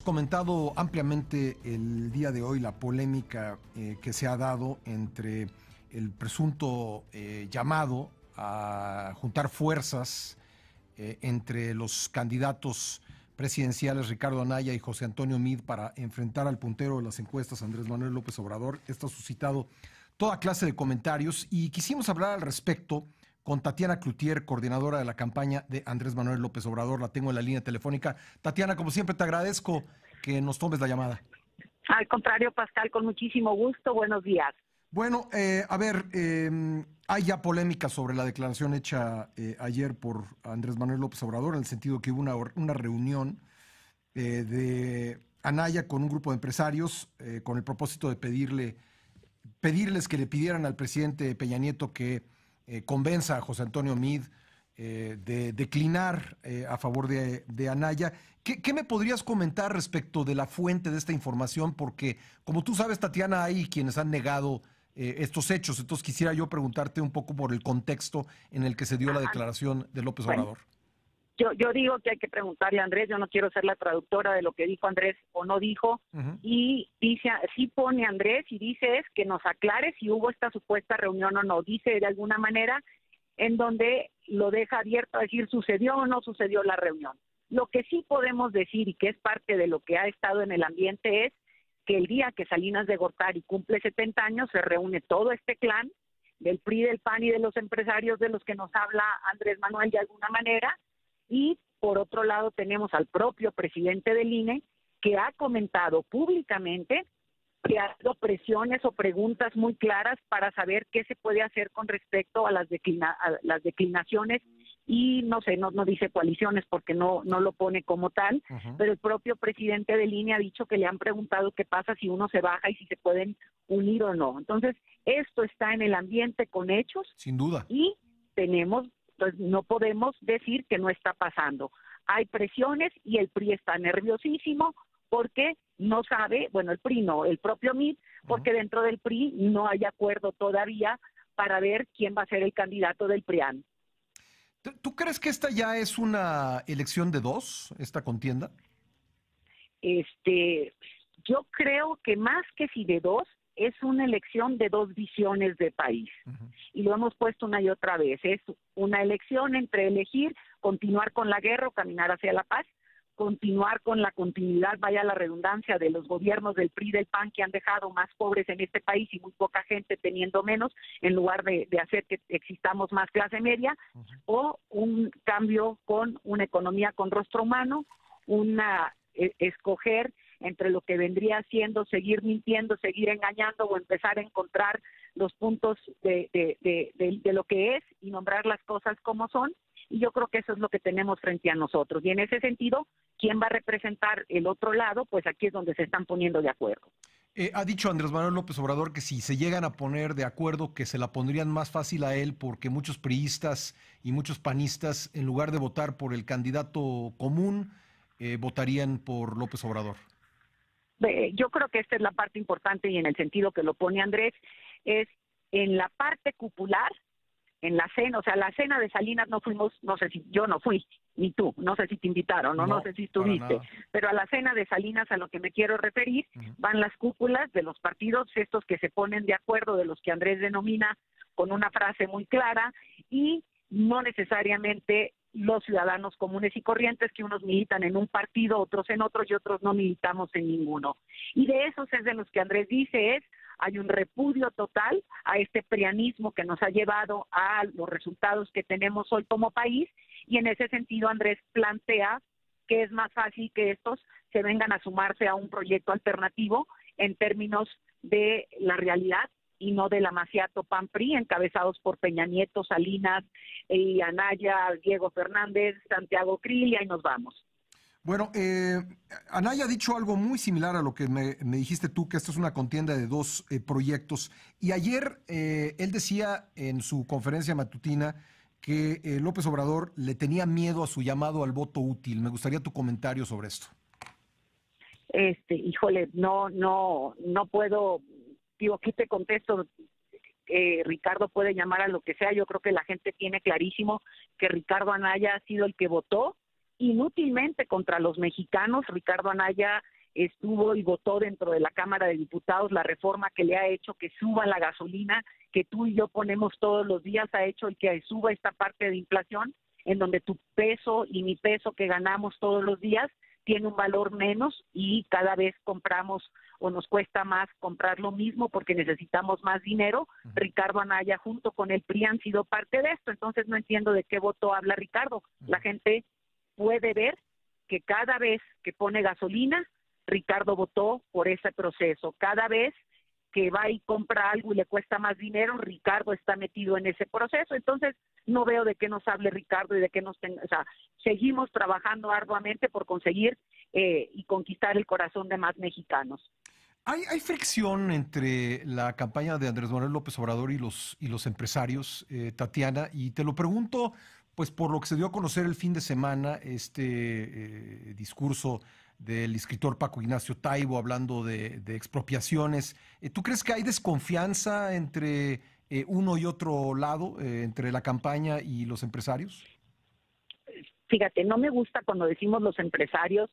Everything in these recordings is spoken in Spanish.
Comentado ampliamente el día de hoy la polémica que se ha dado entre el presunto llamado a juntar fuerzas entre los candidatos presidenciales Ricardo Anaya y José Antonio Meade para enfrentar al puntero de las encuestas Andrés Manuel López Obrador. Esto ha suscitado toda clase de comentarios y quisimos hablar al respecto con Tatiana Cloutier, coordinadora de la campaña de Andrés Manuel López Obrador. La tengo en la línea telefónica. Tatiana, como siempre, te agradezco que nos tomes la llamada. Al contrario, Pascal, con muchísimo gusto. Buenos días. Bueno, hay ya polémica sobre la declaración hecha ayer por Andrés Manuel López Obrador, en el sentido que hubo una reunión de Anaya con un grupo de empresarios con el propósito de pedirles que le pidieran al presidente Peña Nieto que convenza a José Antonio Meade de declinar a favor de Anaya. ¿Qué me podrías comentar respecto de la fuente de esta información? Porque, como tú sabes, Tatiana, hay quienes han negado estos hechos. Entonces quisiera yo preguntarte un poco por el contexto en el que se dio la declaración de López Obrador. Yo digo que hay que preguntarle a Andrés. Yo no quiero ser la traductora de lo que dijo Andrés o no dijo. Y dice, sí pone Andrés y dice es que nos aclare si hubo esta supuesta reunión o no. Dice de alguna manera en donde lo deja abierto a decir sucedió o no sucedió la reunión. Lo que sí podemos decir y que es parte de lo que ha estado en el ambiente es que el día que Salinas de Gortari cumple 70 años se reúne todo este clan del PRI, del PAN y de los empresarios de los que nos habla Andrés Manuel de alguna manera, y por otro lado tenemos al propio presidente del INE que ha comentado públicamente que ha dado presiones o preguntas muy claras para saber qué se puede hacer con respecto a las declinaciones y no sé, no dice coaliciones porque no lo pone como tal, pero el propio presidente de línea ha dicho que le han preguntado qué pasa si uno se baja y si se pueden unir o no. Entonces, esto está en el ambiente con hechos. Sin duda. Y pues no podemos decir que no está pasando. Hay presiones y el PRI está nerviosísimo porque no sabe, bueno, el PRI no, el propio Meade, porque dentro del PRI no hay acuerdo todavía para ver quién va a ser el candidato del PRIAN. ¿Tú crees que esta ya es una elección de dos, esta contienda? Yo creo que más que si de dos, es una elección de dos visiones de país. Y lo hemos puesto una y otra vez. Es una elección entre elegir, continuar con la guerra o caminar hacia la paz, continuar con la continuidad, vaya la redundancia, de los gobiernos del PRI y del PAN que han dejado más pobres en este país y muy poca gente teniendo menos, en lugar de hacer que existamos más clase media, o un cambio con una economía con rostro humano, escoger entre lo que vendría siendo seguir mintiendo, seguir engañando o empezar a encontrar los puntos de lo que es y nombrar las cosas como son. Y yo creo que eso es lo que tenemos frente a nosotros. Y en ese sentido, ¿quién va a representar el otro lado? Pues aquí es donde se están poniendo de acuerdo. Ha dicho Andrés Manuel López Obrador que si se llegan a poner de acuerdo, que se la pondrían más fácil a él porque muchos priistas y muchos panistas, en lugar de votar por el candidato común, votarían por López Obrador. Yo creo que esta es la parte importante y en el sentido que lo pone Andrés, es en la parte cupular, en la cena, o sea, la cena de Salinas no fuimos, no sé si, yo no fui, ni tú, no sé si te invitaron, no sé si estuviste, pero a la cena de Salinas a lo que me quiero referir, van las cúpulas de los partidos, estos que se ponen de acuerdo, de los que Andrés denomina con una frase muy clara, y no necesariamente los ciudadanos comunes y corrientes, que unos militan en un partido, otros en otro y otros no militamos en ninguno. Y de esos es de los que Andrés dice hay un repudio total a este prianismo que nos ha llevado a los resultados que tenemos hoy como país, y en ese sentido Andrés plantea que es más fácil que estos se vengan a sumarse a un proyecto alternativo en términos de la realidad y no del amaciato PAN-PRI, encabezados por Peña Nieto, Salinas, Anaya, Diego Fernández, Santiago Krill, y ahí nos vamos. Bueno, Anaya ha dicho algo muy similar a lo que me dijiste tú, que esto es una contienda de dos proyectos. Y ayer él decía en su conferencia matutina que López Obrador le tenía miedo a su llamado al voto útil. Me gustaría tu comentario sobre esto. Híjole, no puedo, digo, aquí te contesto. Ricardo puede llamar a lo que sea. Yo creo que la gente tiene clarísimo que Ricardo Anaya ha sido el que votó inútilmente contra los mexicanos. Ricardo Anaya estuvo y votó dentro de la Cámara de Diputados la reforma que le ha hecho que suba la gasolina, que tú y yo ponemos todos los días, ha hecho el que suba esta parte de inflación, en donde tu peso y mi peso que ganamos todos los días tiene un valor menos y cada vez compramos o nos cuesta más comprar lo mismo porque necesitamos más dinero. Ricardo Anaya junto con el PRI han sido parte de esto, entonces no entiendo de qué voto habla Ricardo. La gente puede ver que cada vez que pone gasolina, Ricardo votó por ese proceso. Cada vez que va y compra algo y le cuesta más dinero, Ricardo está metido en ese proceso. Entonces, no veo de qué nos hable Ricardo y de qué o sea, seguimos trabajando arduamente por conseguir y conquistar el corazón de más mexicanos. ¿Hay fricción entre la campaña de Andrés Manuel López Obrador y los empresarios, Tatiana? Y te lo pregunto, pues por lo que se dio a conocer el fin de semana, discurso del escritor Paco Ignacio Taibo hablando de expropiaciones. ¿Tú crees que hay desconfianza entre uno y otro lado, entre la campaña y los empresarios? Fíjate, no me gusta cuando decimos los empresarios,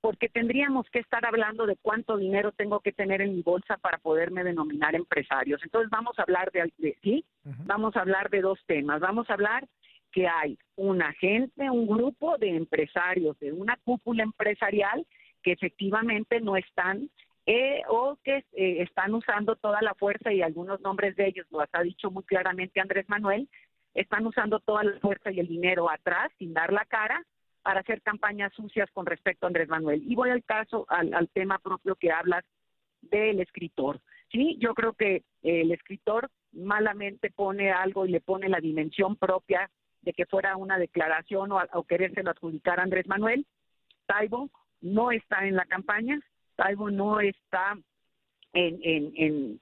porque tendríamos que estar hablando de cuánto dinero tengo que tener en mi bolsa para poderme denominar empresarios. Entonces vamos a hablar ¿sí? Vamos a hablar de dos temas. Vamos a hablar que hay una gente, un grupo de empresarios, de una cúpula empresarial que efectivamente no están o que están usando toda la fuerza, y algunos nombres de ellos los ha dicho muy claramente Andrés Manuel, están usando toda la fuerza y el dinero atrás sin dar la cara para hacer campañas sucias con respecto a Andrés Manuel. Y voy al tema propio que hablas del escritor. Sí, yo creo que el escritor malamente pone algo y le pone la dimensión propia de que fuera una declaración o querérselo adjudicar a Andrés Manuel. Taibo no está en la campaña, Taibo no está en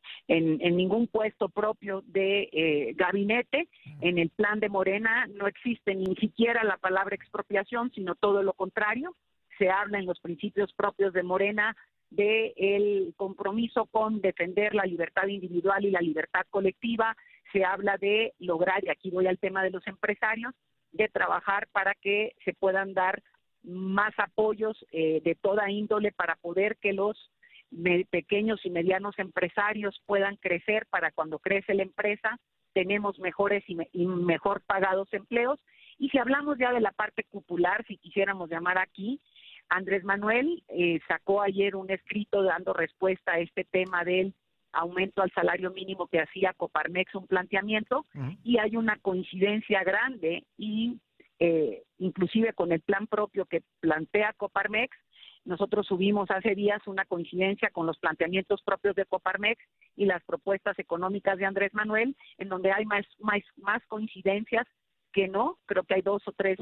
ningún puesto propio de gabinete. En el plan de Morena no existe ni siquiera la palabra expropiación, sino todo lo contrario. Se habla en los principios propios de Morena de el compromiso con defender la libertad individual y la libertad colectiva. Se habla de lograr, y aquí voy al tema de los empresarios, de trabajar para que se puedan dar más apoyos de toda índole para poder que los pequeños y medianos empresarios puedan crecer, para cuando crece la empresa tenemos mejores y mejor pagados empleos. Y si hablamos ya de la parte popular, si quisiéramos llamar aquí, Andrés Manuel sacó ayer un escrito dando respuesta a este tema del aumento al salario mínimo que hacía Coparmex, un planteamiento, y hay una coincidencia grande y inclusive con el plan propio que plantea Coparmex. Nosotros subimos hace días una coincidencia con los planteamientos propios de Coparmex y las propuestas económicas de Andrés Manuel, en donde hay más coincidencias que no. Creo que hay dos o tres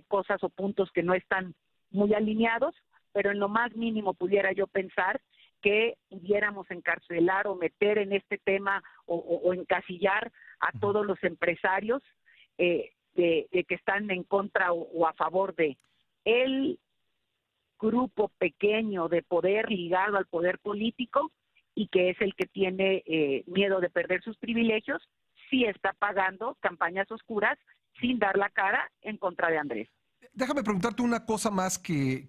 cosas o puntos que no están muy alineados, pero en lo más mínimo pudiera yo pensar que pudiéramos encarcelar o meter en este tema o encasillar a todos los empresarios de que están en contra o a favor de el grupo pequeño de poder ligado al poder político, y que es el que tiene miedo de perder sus privilegios, sí está pagando campañas oscuras sin dar la cara en contra de Andrés. Déjame preguntarte una cosa más que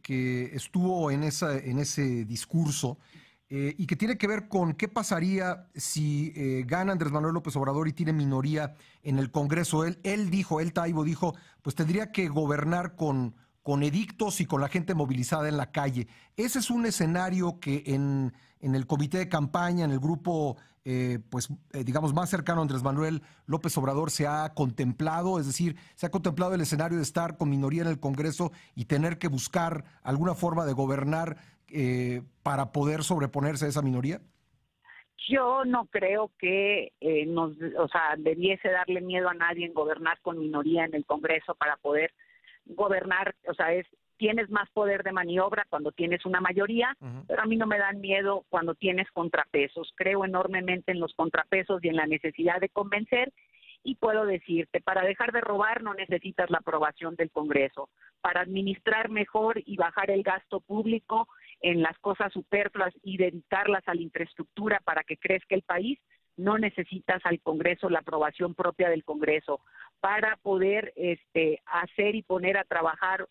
estuvo en ese discurso y que tiene que ver con qué pasaría si gana Andrés Manuel López Obrador y tiene minoría en el Congreso. Él Taibo dijo, pues tendría que gobernar con edictos y con la gente movilizada en la calle. Ese es un escenario que en el comité de campaña, en el grupo, digamos, más cercano a Andrés Manuel López Obrador, se ha contemplado, es decir, se ha contemplado el escenario de estar con minoría en el Congreso y tener que buscar alguna forma de gobernar para poder sobreponerse a esa minoría. Yo no creo que debiese darle miedo a nadie en gobernar con minoría en el Congreso para poder gobernar. Tienes más poder de maniobra cuando tienes una mayoría, pero a mí no me dan miedo cuando tienes contrapesos. Creo enormemente en los contrapesos y en la necesidad de convencer, y puedo decirte, para dejar de robar no necesitas la aprobación del Congreso. Para administrar mejor y bajar el gasto público en las cosas superfluas y dedicarlas a la infraestructura para que crezca el país, no necesitas al Congreso, la aprobación propia del Congreso. Para poder hacer y poner a trabajar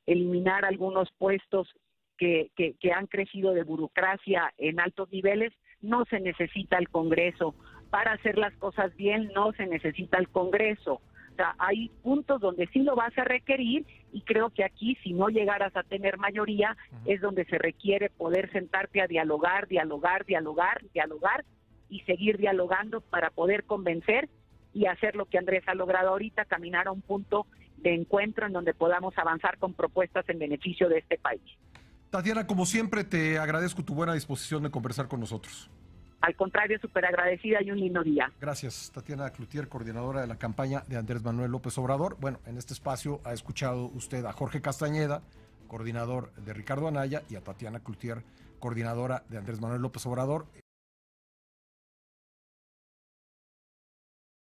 eliminar algunos puestos que han crecido de burocracia en altos niveles. No se necesita el Congreso. Para hacer las cosas bien no se necesita el Congreso. O sea, hay puntos donde sí lo vas a requerir, y creo que aquí, si no llegaras a tener mayoría, es donde se requiere poder sentarte a dialogar y seguir dialogando para poder convencer y hacer lo que Andrés ha logrado ahorita, caminar a un punto de encuentro en donde podamos avanzar con propuestas en beneficio de este país. Tatiana, como siempre, te agradezco tu buena disposición de conversar con nosotros. Al contrario, súper agradecida y un lindo día. Gracias, Tatiana Cloutier, coordinadora de la campaña de Andrés Manuel López Obrador. Bueno, en este espacio ha escuchado usted a Jorge Castañeda, coordinador de Ricardo Anaya, y a Tatiana Cloutier, coordinadora de Andrés Manuel López Obrador.